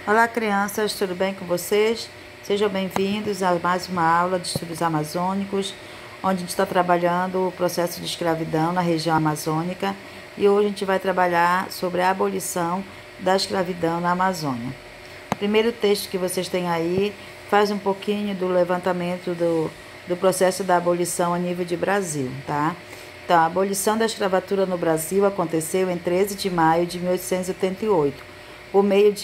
Olá, crianças, tudo bem com vocês? Sejam bem-vindos a mais uma aula de estudos amazônicos, onde a gente está trabalhando o processo de escravidão na região amazônica e hoje a gente vai trabalhar sobre a abolição da escravidão na Amazônia. O primeiro texto que vocês têm aí faz um pouquinho do levantamento do processo da abolição a nível de Brasil, tá? Então, a abolição da escravatura no Brasil aconteceu em 13 de maio de 1888, por meio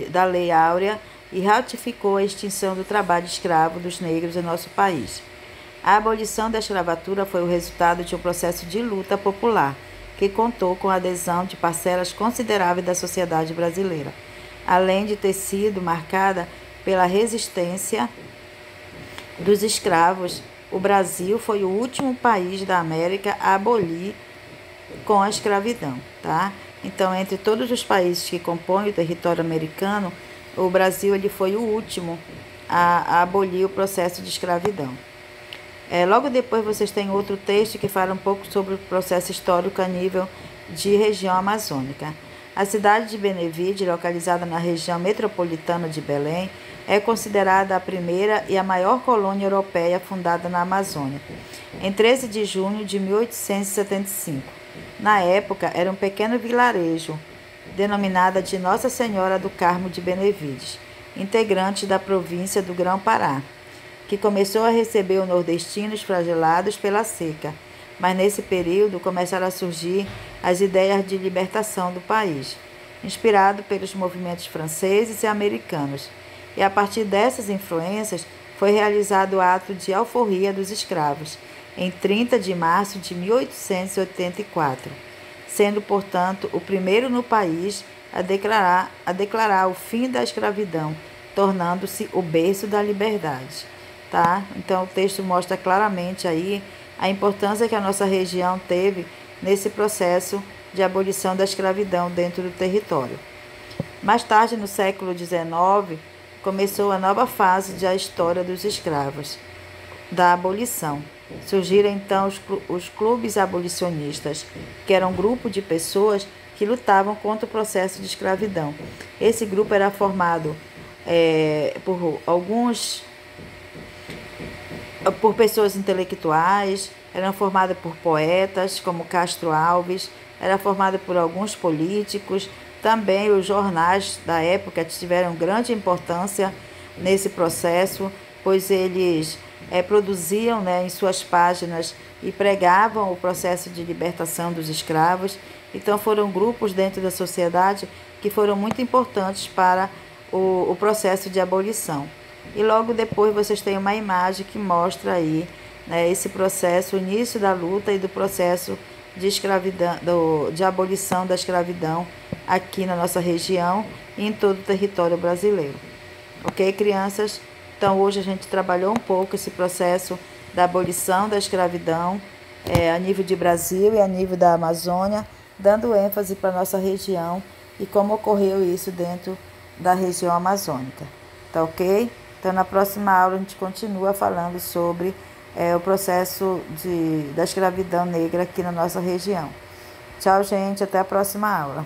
da Lei Áurea, e ratificou a extinção do trabalho escravo dos negros em nosso país. A abolição da escravatura foi o resultado de um processo de luta popular, que contou com a adesão de parcelas consideráveis da sociedade brasileira, além de ter sido marcada pela resistência dos escravos. O Brasil foi o último país da América a abolir com a escravidão, tá? Então, entre todos os países que compõem o território americano, o Brasil ele foi o último a abolir o processo de escravidão. Logo depois vocês têm outro texto que fala um pouco sobre o processo histórico a nível de região amazônica. A cidade de Benevides, localizada na região metropolitana de Belém, é considerada a primeira e a maior colônia europeia fundada na Amazônia, em 13 de junho de 1875. Na época, era um pequeno vilarejo, denominada de Nossa Senhora do Carmo de Benevides, integrante da província do Grão-Pará, que começou a receber os nordestinos flagelados pela seca, mas nesse período começaram a surgir as ideias de libertação do país, inspirado pelos movimentos franceses e americanos, e a partir dessas influências foi realizado o ato de alforria dos escravos, em 30 de março de 1884, sendo, portanto, o primeiro no país a declarar o fim da escravidão, tornando-se o berço da liberdade. Tá? Então, o texto mostra claramente aí a importância que a nossa região teve nesse processo de abolição da escravidão dentro do território. Mais tarde, no século XIX, começou a nova fase da história dos escravos, da abolição. Surgiram então os clubes abolicionistas, que eram um grupo de pessoas que lutavam contra o processo de escravidão. Esse grupo era formado por pessoas intelectuais, eram formadas por poetas como Castro Alves, era formada por alguns políticos. Também os jornais da época tiveram grande importância nesse processo, pois eles produziam em suas páginas e pregavam o processo de libertação dos escravos. Então foram grupos dentro da sociedade que foram muito importantes para o processo de abolição. E logo depois vocês têm uma imagem que mostra aí esse processo, o início da luta e do processo de escravidão, de abolição da escravidão aqui na nossa região e em todo o território brasileiro. Ok, crianças? Então, hoje a gente trabalhou um pouco esse processo da abolição da escravidão a nível de Brasil e a nível da Amazônia, dando ênfase para a nossa região e como ocorreu isso dentro da região amazônica. Tá ok? Então, na próxima aula a gente continua falando sobre o processo da escravidão negra aqui na nossa região. Tchau, gente. Até a próxima aula.